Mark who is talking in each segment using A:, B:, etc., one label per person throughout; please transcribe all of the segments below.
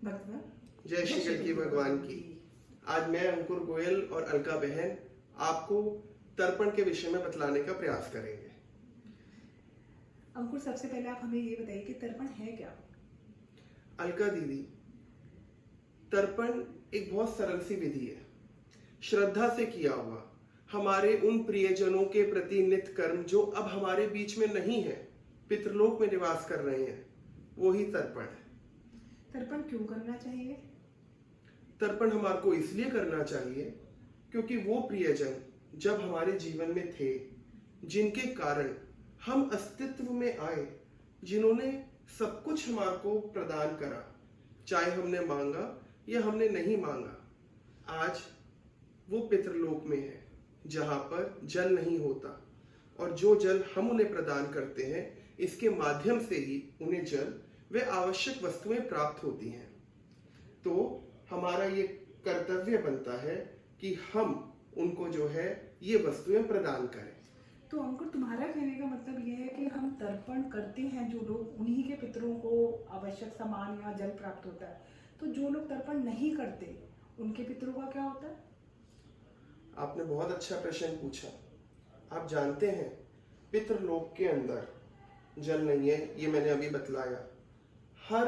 A: जय श्री गणकी भगवान की। आज मैं अंकुर गोयल और अलका बहन आपको तर्पण के विषय में बतलाने का प्रयास करेंगे।
B: अंकुर, सबसे पहले आप हमें ये बताइए कि तर्पण है क्या?
A: अलका दीदी, तर्पण एक बहुत सरल सी विधि है, श्रद्धा से किया हुआ हमारे उन प्रियजनों के प्रति नित्य कर्म जो अब हमारे बीच में नहीं है, पितृलोक में निवास कर रहे हैं, वो ही तर्पण है।
B: तर्पण क्यों करना चाहिए?
A: तर्पण हमारे को इसलिए करना चाहिए क्योंकि वो प्रियजन जब हमारे जीवन में थे, जिनके कारण हम अस्तित्व में आए, जिन्होंने सब कुछ हमारे को प्रदान करा, चाहे हमने मांगा या हमने नहीं मांगा, आज वो पितृलोक में है जहां पर जल नहीं होता, और जो जल हम उन्हें प्रदान करते हैं, इसके माध्यम से ही उन्हें जल वे आवश्यक वस्तुएं प्राप्त होती हैं। तो हमारा ये कर्तव्य बनता है कि हम उनको जो है ये वस्तुएं प्रदान करें।
B: तो अंकुर, तुम्हारा कहने का मतलब ये है कि हम तर्पण करते हैं, जो लोग उन्हीं के पितरों को आवश्यक सामान या जल प्राप्त होता है, तो जो लोग तर्पण नहीं करते उनके पितरों का क्या होता है?
A: आपने बहुत अच्छा प्रश्न पूछा। आप जानते हैं पितृलोक के अंदर जल नहीं है, ये मैंने अभी बतलाया। हर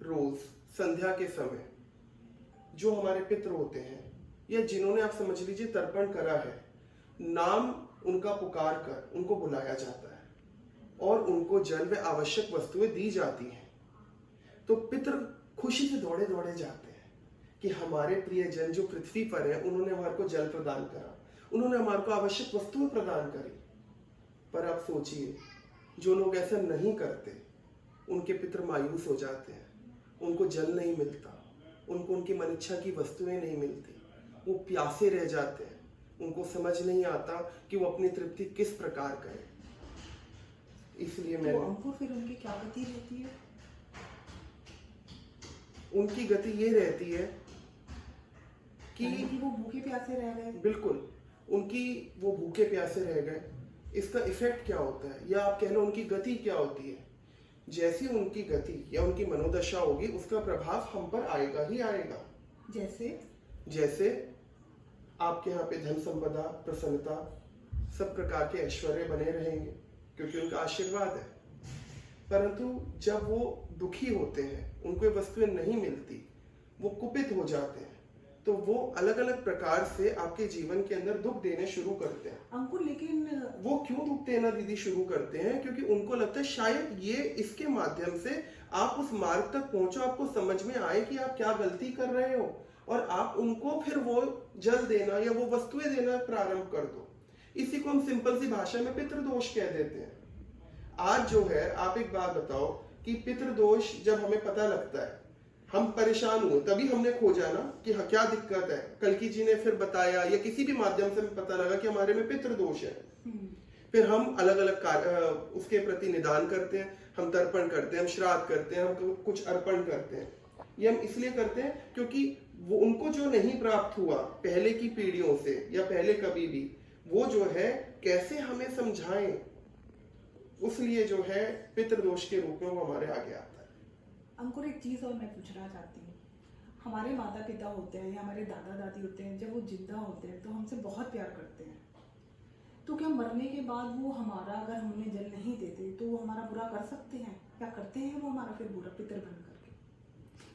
A: रोज संध्या के समय जो हमारे पितृ होते हैं या जिन्होंने आप समझ लीजिए तर्पण करा है, नाम उनका पुकार कर उनको बुलाया जाता है और उनको जल व आवश्यक वस्तुएं दी जाती हैं। तो पितृ खुशी से दौड़े दौड़े जाते हैं कि हमारे प्रियजन जो पृथ्वी पर है, उन्होंने हमारे को जल प्रदान करा, उन्होंने हमारे को आवश्यक वस्तुएं प्रदान करी। पर आप सोचिए, जो लोग ऐसा नहीं करते उनके पितृ मायूस हो जाते हैं, उनको जल नहीं मिलता, उनको उनकी मनिच्छा की वस्तुएं नहीं मिलती, वो प्यासे रह जाते हैं, उनको समझ नहीं आता कि वो अपनी तृप्ति किस प्रकार करें। इसलिए मैं
B: अंकुर, फिर उनकी क्या गति रहती है?
A: उनकी गति ये रहती है कि
B: वो भूखे प्यासे रह गए।
A: बिल्कुल, उनकी वो भूखे प्यासे रह गए। इसका इफेक्ट क्या होता है, या आप कह लो उनकी गति क्या होती है? जैसी उनकी गति या उनकी मनोदशा होगी, उसका प्रभाव हम पर आएगा ही आएगा। जैसे आपके यहाँ पे धन संपदा, प्रसन्नता, सब प्रकार के ऐश्वर्य बने रहेंगे क्योंकि उनका आशीर्वाद है। परंतु जब वो दुखी होते हैं, उनको ये वस्तुएं नहीं मिलती, वो कुपित हो जाते हैं, तो वो अलग अलग प्रकार से आपके जीवन के अंदर दुख देने शुरू करते हैं।
B: अंकुर, लेकिन
A: वो क्यों दुख देना दीदी शुरू करते हैं? क्योंकि उनको लगता है शायद ये इसके माध्यम से आप उस मार्ग तक पहुंचो, आपको समझ में आए कि आप क्या गलती कर रहे हो, और आप उनको फिर वो जल देना या वो वस्तुएं देना प्रारंभ कर दो। इसी को हम सिंपल सी भाषा में पितृदोष कह देते हैं। आज जो है, आप एक बात बताओ कि पितृदोष जब हमें पता लगता है, हम परेशान हुए, तभी हमने खोजा ना कि हाँ क्या दिक्कत है। कल्कि जी ने फिर बताया या किसी भी माध्यम से पता लगा कि हमारे में पितृदोष है। फिर हम अलग अलग उसके प्रति निदान करते हैं, हम तर्पण करते हैं, हम श्राद्ध करते हैं, हम कुछ अर्पण करते हैं। ये हम इसलिए करते हैं क्योंकि वो उनको जो नहीं प्राप्त हुआ पहले की पीढ़ियों से या पहले कभी भी, वो जो है कैसे हमें समझाएं, उसलिए जो है पितृदोष के रूप में वो हमारे आगे आता है।
B: अंकुर, एक चीज और मैं पूछना चाहती हूँ। हमारे माता पिता होते हैं या हमारे दादा दादी होते हैं, जब वो जिंदा होते हैं तो हमसे बहुत प्यार करते हैं, तो क्या मरने के बाद वो हमारा, अगर हम उन्हें जल नहीं देते तो वो हमारा बुरा कर सकते हैं? क्या करते हैं वो हमारा फिर बुरा, पितर बन करके?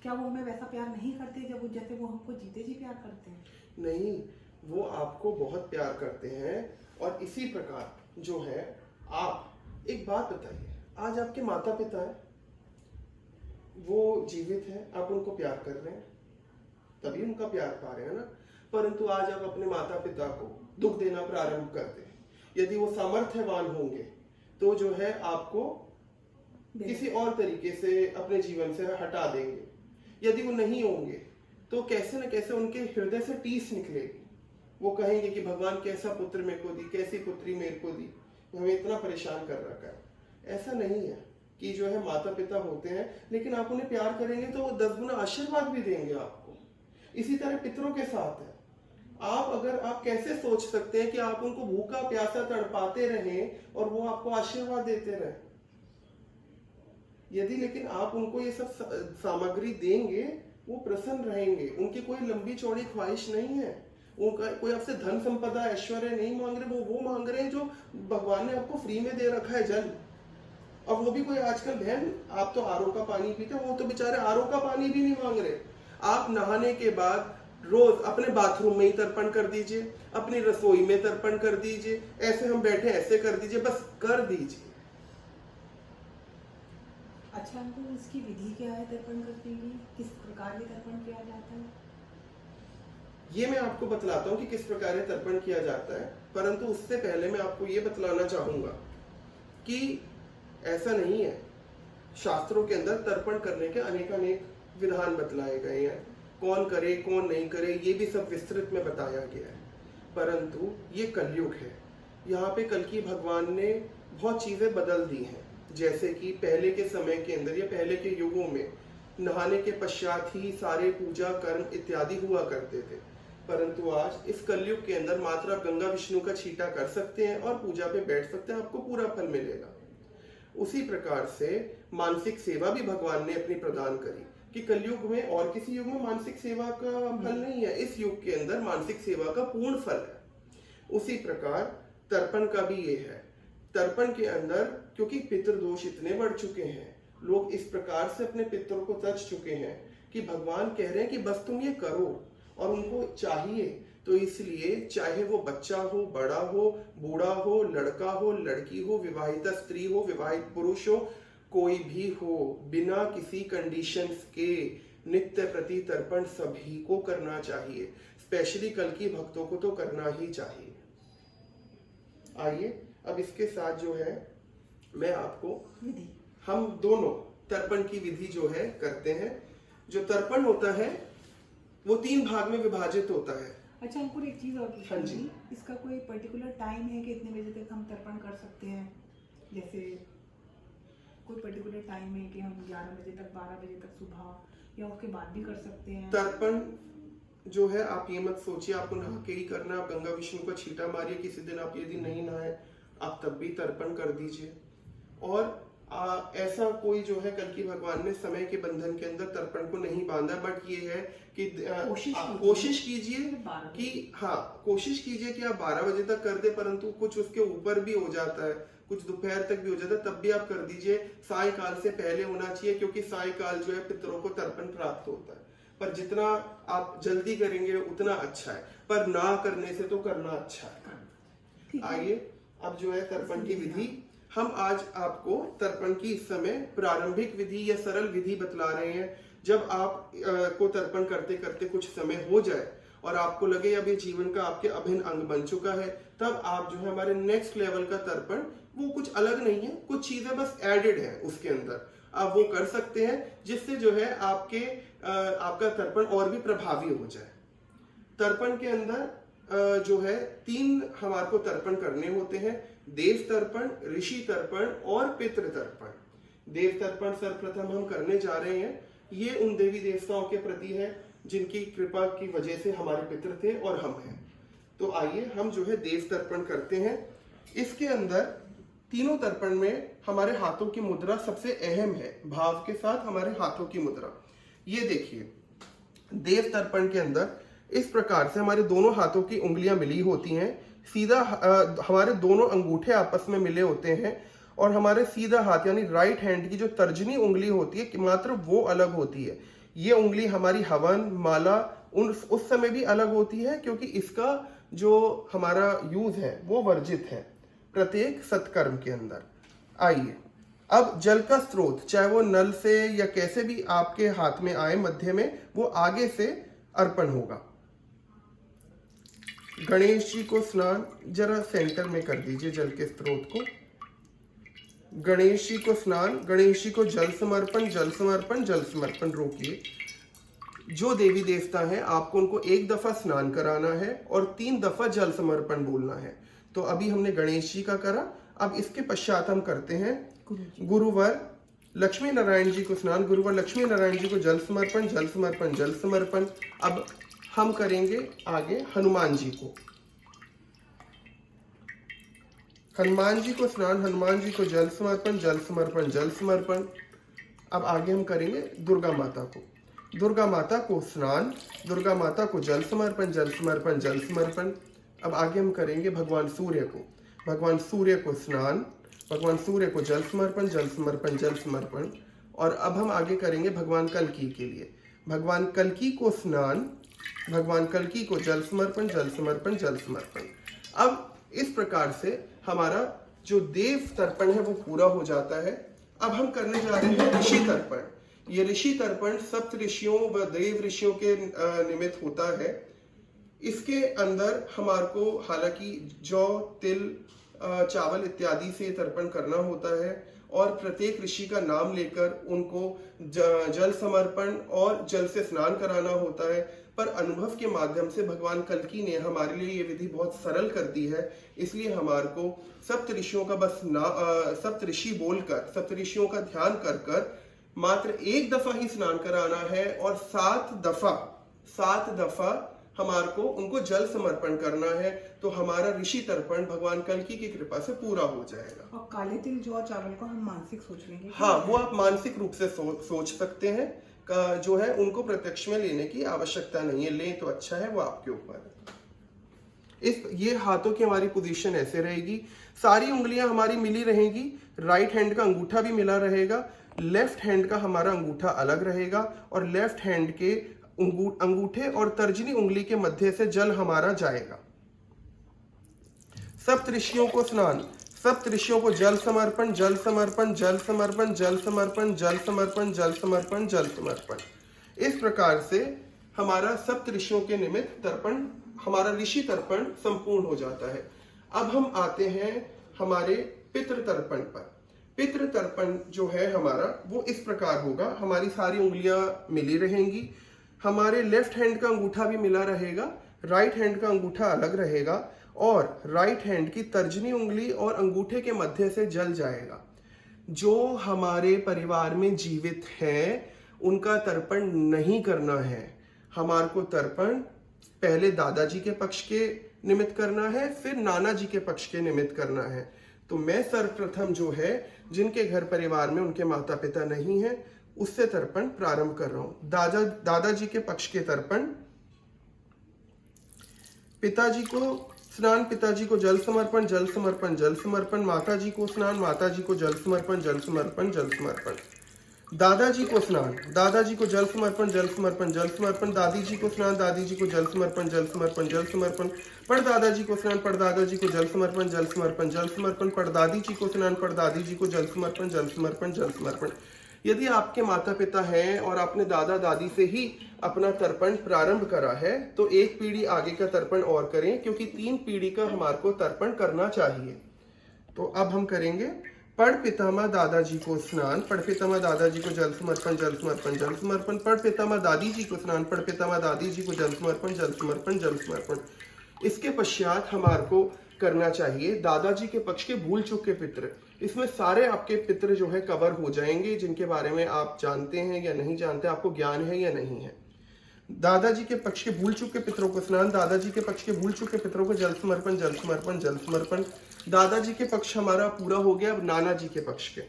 B: क्या वो हमें वैसा प्यार नहीं करते जब वो, जैसे वो हमको जीते जी प्यार करते हैं?
A: नहीं, वो आपको बहुत प्यार करते हैं। और इसी प्रकार जो है, आप एक बात बताइए, आज आपके माता पिता है, वो जीवित है, आप उनको प्यार कर रहे हैं, तभी उनका प्यार पा रहे हैं ना। परंतु आज आप अपने माता पिता को दुख देना प्रारंभ कर दें, यदि वो सामर्थ्यवान होंगे तो जो है आपको किसी और तरीके से अपने जीवन से हटा देंगे। यदि वो नहीं होंगे तो कैसे न कैसे उनके हृदय से टीस निकलेगी। वो कहेंगे कि भगवान कैसा पुत्र मेरे को दी, कैसी पुत्री मेरे को दी, हमें इतना परेशान कर रखा है। ऐसा नहीं है कि जो है माता पिता होते हैं, लेकिन आप उन्हें प्यार करेंगे तो वो 10 गुना आशीर्वाद भी देंगे आपको। इसी तरह पितरों के साथ है। आप कैसे सोच सकते हैं कि आप उनको भूखा प्यासा तड़पाते रहें और वो आपको आशीर्वाद देते रहें? यदि लेकिन आप उनको ये सब सामग्री देंगे, वो प्रसन्न रहेंगे। उनकी कोई लंबी चौड़ी ख्वाहिश नहीं है, उनका कोई आपसे धन संपदा ऐश्वर्य नहीं मांग रहे, वो मांग रहे हैं जो भगवान ने आपको फ्री में दे रखा है, जल। और वो भी कोई आजकल बहन, आप तो आरओ का पानी पीते, वो तो बेचारे आरओ का पानी भी नहीं मांग रहे। आप नहाने के बाद रोज अपने बाथरूम में ही तर्पण कर दीजिए, अपनी रसोई में तर्पण कर दीजिए, ऐसे हम बैठे ऐसे कर दीजिए, बस कर दीजिए।
B: अच्छा अंकुल, इसकी विधि क्या है तर्पण करने की? किस प्रकार ये तर्पण किया जाता है?
A: ये मैं आपको बतलाता हूँ कि किस प्रकार तर्पण किया जाता है, परंतु उससे पहले मैं आपको ये बतलाना चाहूंगा कि ऐसा नहीं है। शास्त्रों के अंदर तर्पण करने के अनेकानेक विधान बतलाए गए हैं, कौन करे कौन नहीं करे ये भी सब विस्तृत में बताया गया है। परंतु ये कलयुग है, यहाँ पे कल की भगवान ने बहुत चीजें बदल दी हैं। जैसे कि पहले के समय के अंदर या पहले के युगों में नहाने के पश्चात ही सारे पूजा कर्म इत्यादि हुआ करते थे, परंतु आज इस कलयुग के अंदर मात्र आप गंगा विष्णु का छींटा कर सकते हैं और पूजा पे बैठ सकते हैं, आपको पूरा फल मिलेगा। उसी प्रकार से मानसिक सेवा भी भगवान ने अपनी प्रदान करी कि कलयुग में और किसी युग में मानसिक सेवा का फल नहीं है, इस युग के अंदर मानसिक सेवा का पूर्ण फल है। उसी प्रकार तर्पण का भी ये है। तर्पण के अंदर क्योंकि पितृदोष इतने बढ़ चुके हैं, लोग इस प्रकार से अपने पितरों को तज चुके हैं कि भगवान कह रहे हैं कि बस तुम ये करो, और उनको चाहिए। तो इसलिए चाहे वो बच्चा हो, बड़ा हो, बूढ़ा हो, लड़का हो, लड़की हो, विवाहिता स्त्री हो, विवाहित पुरुष हो, कोई भी हो, बिना किसी कंडीशंस के नित्य प्रति तर्पण सभी को करना चाहिए। स्पेशली कल की भक्तों को तो करना ही चाहिए। आइए अब इसके साथ जो है मैं आपको
B: विधि,
A: हम दोनों तर्पण की विधि जो है करते हैं। जो तर्पण होता है वो 3 भाग में विभाजित होता है।
B: अच्छा अंकुर, एक चीज और
A: हाँ जी।
B: पूछूंगी, इसका कोई पर्टिकुलर टाइम है कि इतने बजे तक हम तर्पण कर सकते हैं? जैसे कोई पर्टिकुलर टाइम है कि हम 11 बजे तक, 12 बजे तक सुबह, या उसके बाद भी कर सकते हैं?
A: तर्पण जो है आप ये मत सोचिए आपको नहा के ही करना। आप गंगा विष्णु का छींटा मारिए, किसी दिन आप यदि नहीं नहाए आप तब भी तर्पण कर दीजिए। और ऐसा कोई जो है कल की भगवान ने समय के बंधन के अंदर तर्पण को नहीं बांधा, बट ये है कि कोशिश कीजिए कि कोशिश कीजिए कि आप 12 बजे तक कर दे, परंतु कुछ उसके ऊपर भी हो जाता है, कुछ दोपहर तक भी हो जाता है, तब भी आप कर दीजिए। सायकाल से पहले होना चाहिए, क्योंकि सायकाल जो है पितरों को तर्पण प्राप्त होता है। पर जितना आप जल्दी करेंगे उतना अच्छा है, पर ना करने से तो करना अच्छा है। आइए अब जो है तर्पण की विधि, हम आज आपको तर्पण की इस समय प्रारंभिक विधि या सरल विधि बतला रहे हैं। जब आप को तर्पण करते करते कुछ समय हो जाए और आपको लगे अब ये जीवन का आपके अभिन्न अंग बन चुका है, तब आप जो है हमारे नेक्स्ट लेवल का तर्पण, वो कुछ अलग नहीं है, कुछ चीजें बस एडेड है उसके अंदर, आप वो कर सकते हैं, जिससे जो है आपका तर्पण और भी प्रभावी हो जाए। तर्पण के अंदर जो है 3 हमारे को तर्पण करने होते हैं: देव तर्पण, ऋषि तर्पण और पितृ तर्पण। देव तर्पण सर्वप्रथम हम करने जा रहे हैं। ये उन देवी देवताओं के प्रति है जिनकी कृपा की वजह से हमारे पितृ थे और हम हैं। तो आइए हम जो है देव तर्पण करते हैं। इसके अंदर तीनों तर्पण में हमारे हाथों की मुद्रा सबसे अहम है, भाव के साथ हमारे हाथों की मुद्रा। ये देखिए, देव तर्पण के अंदर इस प्रकार से हमारे दोनों हाथों की उंगलियां मिली होती हैं, सीधा हमारे दोनों अंगूठे आपस में मिले होते हैं, और हमारे सीधा हाथ यानी राइट हैंड की जो तर्जनी उंगली होती है मात्र वो अलग होती है। ये उंगली हमारी हवन माला उस समय भी अलग होती है, क्योंकि इसका जो हमारा यूज है वो वर्जित है प्रत्येक सत्कर्म के अंदर। आइए अब जल का स्रोत, चाहे वो नल से या कैसे भी आपके हाथ में आए मध्य में, वो आगे से अर्पण होगा। गणेश जी को स्नान जरा सेंटर में कर दीजिए, जल के स्रोत को। गणेश जी को स्नान, गणेश जी को जल समर्पण, जल समर्पण, जल समर्पण। रोकिए, जो देवी देवता हैं आपको उनको 1 दफा स्नान कराना है और 3 दफा जल समर्पण बोलना है। तो अभी हमने गणेश जी का करा, अब इसके पश्चात हम करते हैं गुरुवर लक्ष्मी नारायण जी को स्नान, गुरुवर लक्ष्मी नारायण जी को जल समर्पण, जल समर्पण, जल समर्पण। अब हम करेंगे आगे हनुमान जी को। हनुमान जी को स्नान, हनुमान जी को जल समर्पण, जल समर्पण, जल समर्पण। अब आगे हम करेंगे दुर्गा माता को। दुर्गा माता को स्नान, दुर्गा माता को जल समर्पण, जल समर्पण, जल समर्पण। अब आगे हम करेंगे भगवान सूर्य को। भगवान सूर्य को स्नान, भगवान सूर्य को जल समर्पण, जल समर्पण, जल समर्पण। और अब हम आगे करेंगे भगवान कल्की के लिए। भगवान कल्की को स्नान, भगवान कल्की को जल समर्पण, जल समर्पण, जल समर्पण। अब इस प्रकार से हमारा जो देव तर्पण है वो पूरा हो जाता है। अब हम करने जा रहे हैं ऋषि तर्पण। ये ऋषि तर्पण सप्त ऋषियों व देव ऋषियों के निमित्त होता है। इसके अंदर हमारे को हालांकि जौ, तिल, चावल इत्यादि से तर्पण करना होता है और प्रत्येक ऋषि का नाम लेकर उनको जल समर्पण और जल से स्नान कराना होता है। पर अनुभव के माध्यम से भगवान कल्की ने हमारे लिए ये विधि बहुत सरल कर दी है। इसलिए हमारे को सप्त ऋषियों का बस सप्त ऋषि बोलकर, सप्त ऋषियों का ध्यान कर कर मात्र एक दफा ही स्नान कराना है और 7 दफा हमारे को उनको जल समर्पण करना है। तो हमारा ऋषि तर्पण भगवान कल्की की कृपा से पूरा हो जाएगा।
B: और काले तिल, जौ, चावल को हम मानसिक सोच लेंगे।
A: हाँ, वो आप मानसिक रूप से सोच सकते हैं। का जो है उनको प्रत्यक्ष में लेने की आवश्यकता नहीं है। लें तो अच्छा है, वो आपके ऊपर है। ये हाथों की हमारी पोजीशन ऐसे रहेगी, सारी उंगलियां हमारी मिली रहेंगी, राइट हैंड का अंगूठा भी मिला रहेगा, लेफ्ट हैंड का हमारा अंगूठा अलग रहेगा और लेफ्ट हैंड के अंगूठे और तर्जनी उंगली के मध्य से जल हमारा जाएगा। सप्त ऋषियों को स्नान, सप्त ऋषियों को जल समर्पण, जल समर्पण, जल समर्पण, जल समर्पण, जल समर्पण, जल समर्पण, जल समर्पण। इस प्रकार से हमारा सप्त ऋषियों के निमित्त तर्पण, हमारा ऋषि तर्पण संपूर्ण हो जाता है। अब हम आते हैं हमारे पितृ तर्पण पर। पितृ तर्पण जो है हमारा वो इस प्रकार होगा। हमारी सारी उंगलियां मिली रहेंगी, हमारे लेफ्ट हैंड का अंगूठा भी मिला रहेगा, राइट हैंड का अंगूठा अलग रहेगा और राइट हैंड की तर्जनी उंगली और अंगूठे के मध्य से जल जाएगा। जो हमारे परिवार में जीवित हैं उनका तर्पण नहीं करना है। हमारे को तर्पण पहले दादाजी के पक्ष के निमित्त करना है, फिर नाना जी के पक्ष के निमित्त करना है। तो मैं सर्वप्रथम जो है जिनके घर परिवार में उनके माता पिता नहीं है उससे तर्पण प्रारंभ कर रहा हूं। दादाजी के पक्ष के तर्पण, पिताजी को स्नान, पिताजी को जल समर्पण, जल समर्पण, जल समर्पण। माताजी को स्नान, माताजी को जल समर्पण, जल समर्पण, जल समर्पण। दादाजी को स्नान, दादाजी को जल समर्पण, जल समर्पण, जल समर्पण। दादी जी को स्नान, दादी जी को जल समर्पण, जल समर्पण, जल समर्पण। परदादाजी को स्नान, परदादाजी को जल समर्पण, जल समर्पण, जल समर्पण। परदादी जी को स्नान, परदादी जी को जल समर्पण, जल समर्पण, जल समर्पण। यदि आपके माता पिता हैं और आपने दादा दादी से ही अपना तर्पण प्रारंभ करा है तो एक पीढ़ी आगे का तर्पण और करें, क्योंकि 3 पीढ़ी का हमारे को तर्पण करना चाहिए। तो अब हम करेंगे पड़ पितामह दादाजी को स्नान, पड़ पितामह दादाजी को जल समर्पण, जल समर्पण, जल समर्पण। पड़ पितामह दादी जी को स्नान, पड़ पितामह दादी जी को जल समर्पण, जल समर्पण, जल समर्पण। इसके पश्चात हमारे को करना चाहिए दादाजी के पक्ष के भूल चूक के पितृ। इसमें सारे आपके पितृ जो है कवर हो जाएंगे जिनके बारे में आप जानते हैं या नहीं जानते, आपको ज्ञान है या नहीं है। दादाजी के पक्ष के भूल चूक के पितरों को स्नान, दादाजी के पक्ष के भूल चूक के पितरों को जल समर्पण, जल समर्पण, जल समर्पण। दादाजी के पक्ष हमारा पूरा हो गया। अब नाना जी के पक्ष के,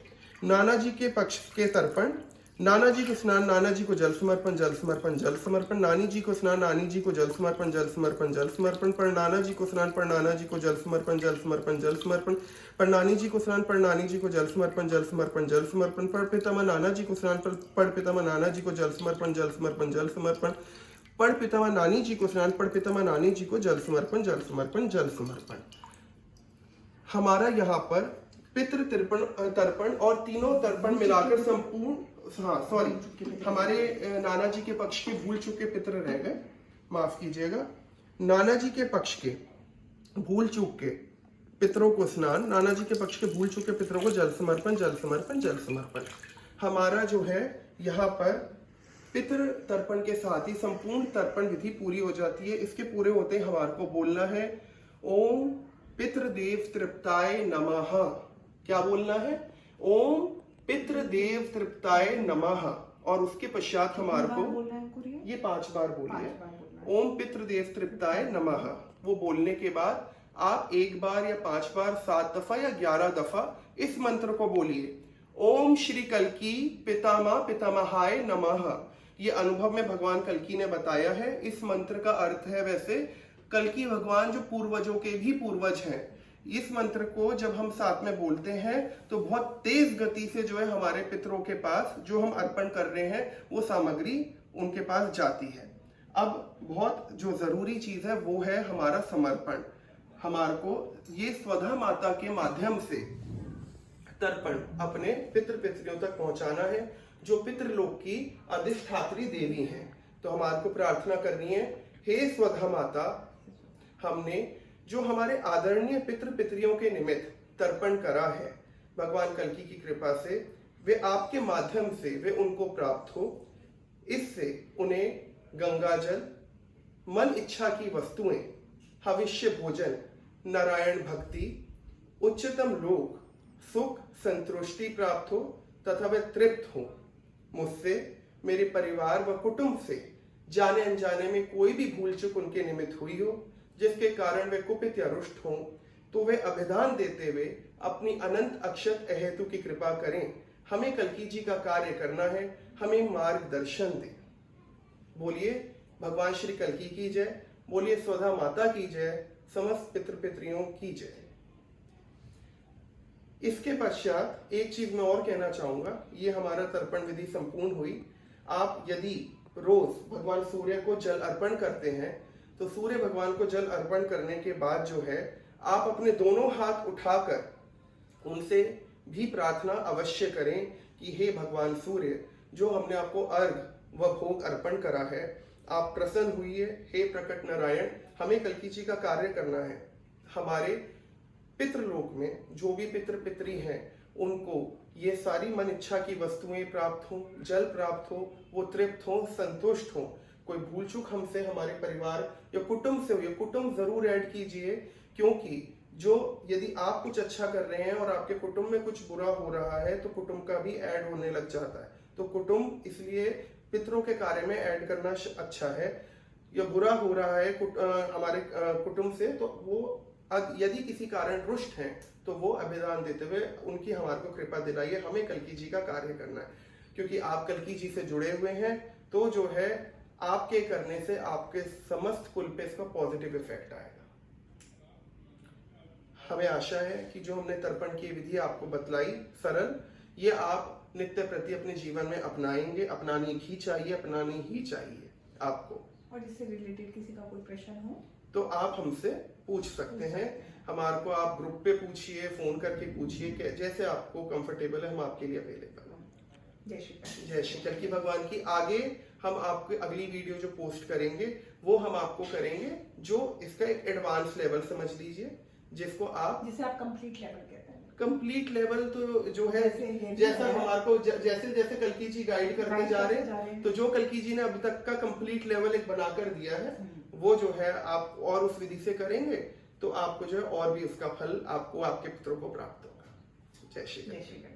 A: नाना जी के पक्ष के तर्पण, नाना जी को स्नान, नाना जी को जल समर्पण, जल समर्पण, जल समर्पण। नानी जी को स्नान, नानी जी को जल समर्पण, जल समर्पण, जल समर्पण। पर नाना जी को स्नान, पर नाना जी को जल समर्पण, जल समर्पण, जल समर्पण। पर नानी जी को स्नान, पर नानी जी को जल समर्पण, जल समर्पण, जल समर्पण। पर पितामह नाना जी को स्नान, पर पितामह नाना जी को जल समर्पण, जल समर्पण, जल समर्पण। पर पितामह नानी जी को स्नान, पर पितामह नानी जी को जल समर्पण, जल समर्पण, जल समर्पण। हमारा यहाँ पर पितृ तर्पण और तीनों तर्पण मिलाकर संपूर्ण, हाँ सॉरी, हमारे नाना जी के पक्ष के भूल चूक के पितृ रह गए, माफ कीजिएगा। नाना जी के पक्ष के भूल चूक के पितरों को स्नान, नाना जी के पक्ष के भूल चूक के पितरों को जल समर्पण, जल समर्पण, जल समर्पण। हमारा जो है यहाँ पर पितृ तर्पण के साथ ही संपूर्ण तर्पण विधि पूरी हो जाती है। इसके पूरे होते हमारे को बोलना है ओम पितृदेव तृप्ताय नमः। क्या बोलना है? ओम पितृदेव तृप्ताय नमः। और उसके पश्चात हमारे को ये 5 बार बोलिए, ओम पितृदेव तृप्ताय नमः। वो बोलने के बाद आप 1 बार या 5 बार, 7 दफा या 11 दफा इस मंत्र को बोलिए, ओम श्री कल्की पितामह पितामहाय नमः। ये अनुभव में भगवान कल्की ने बताया है। इस मंत्र का अर्थ है, वैसे कल्की भगवान जो पूर्वजों के भी पूर्वज हैं, इस मंत्र को जब हम साथ में बोलते हैं तो बहुत तेज गति से जो है हमारे पितरों के पास जो हम अर्पण कर रहे हैं वो सामग्री उनके पास जाती है। अब बहुत जो जरूरी चीज है वो है हमारा समर्पण। हमारे को ये स्वधा माता के माध्यम से तर्पण अपने पितृ पितरियों तक पहुंचाना है, जो पितृलोक की अधिष्ठात्री देवी हैं। तो हमारे को प्रार्थना करनी है, हे स्वधा माता, हमने जो हमारे आदरणीय पितृ पितरियों के निमित्त तर्पण करा है, भगवान कल्की की कृपा से वे आपके माध्यम से वे उनको प्राप्त हो। इससे उन्हें गंगा जल, मन इच्छा की वस्तुएं, हविष्य भोजन, नारायण भक्ति, उच्चतम लोक, सुख, संतुष्टि प्राप्त हो तथा वे तृप्त हो। मुझसे, मेरे परिवार व कुटुंब से जाने अनजाने में कोई भी भूल चूक उनके निमित्त हुई हो, जिसके कारण वे कुपित या रुष्ट हों, तो वे अभिदान देते हुए अपनी अनंत अक्षत अहेतु की कृपा करें। हमें कल्की जी का कार्य करना है, हमें मार्गदर्शन दें। बोलिए भगवान श्री कल्की की जय, बोलिए स्वधा माता की जय, समस्त पितृ पितरियों की जय। इसके पश्चात एक चीज मैं और कहना चाहूंगा, ये हमारा तर्पण विधि संपूर्ण हुई। आप यदि रोज भगवान सूर्य को जल अर्पण करते हैं तो सूर्य भगवान को जल अर्पण करने के बाद जो है आप अपने दोनों हाथ उठाकर उनसे भी प्रार्थना अवश्य करें कि हे भगवान सूर्य, जो हमने आपको अर्घ व भोग अर्पण करा है, आप प्रसन्न हुई है। हे प्रकट नारायण, हमें कल्की जी का कार्य करना है। हमारे पितृलोक में जो भी पितृ पितरी हैं उनको ये सारी मन इच्छा की वस्तुएं प्राप्त हो, जल प्राप्त हो, वो तृप्त हो, संतुष्ट हो। कोई भूल चूक हमसे हमारे परिवार या कुटुंब से हुई, कुटुंब जरूर ऐड कीजिए, क्योंकि जो यदि आप कुछ अच्छा कर रहे हैं और आपके कुटुंब में कुछ बुरा हो रहा है तो कुटुंब का भी ऐड होने लग जाता है। तो कुटुंब इसलिए पितरों के कार्य में ऐड करना अच्छा है। या बुरा हो रहा है हमारे कुटुंब से, तो वो यदि किसी कारण रुष्ट हैं तो वो अभिदान देते हुए उनकी हमारे को कृपा दिलाइए। हमें कल्की जी का कार्य करना है, क्योंकि आप कल्की जी से जुड़े हुए हैं, तो जो है आपके करने से आपके समस्त कुल पे इसका पॉजिटिव इफेक्ट आएगा। हमें आशा है कि जो हमने तर्पण की विधि आपको बतलाई सरल, ये आप नित्य प्रति अपने जीवन में अपनाएंगे, अपनानी ही चाहिए आपको।
B: और इससे रिलेटेड किसी का कोई प्रश्न हो
A: तो आप हमसे पूछ सकते हैं। हमारे को आप ग्रुप पे पूछिए, फोन करके पूछिए, जैसे आपको कंफर्टेबल है, हम आपके लिए अवेलेबल हैं। जय श्री कल्की भगवान की। आगे हम आपको अगली वीडियो जो पोस्ट करेंगे वो हम आपको करेंगे जो इसका एक एडवांस लेवल समझ लीजिए, जिसे आप
B: कंप्लीट लेवल कहते हैं।
A: कंप्लीट लेवल तो जो है जैसा हमारे को जैसे जैसे कल्की जी गाइड करते जा रहे हैं, तो जो कल्की जी ने अभी तक का कंप्लीट लेवल एक बनाकर दिया है, वो जो है आप और उस विधि से करेंगे तो आपको जो है और भी उसका फल आपको आपके पुत्रों को प्राप्त होगा। जय श्री कृष्ण।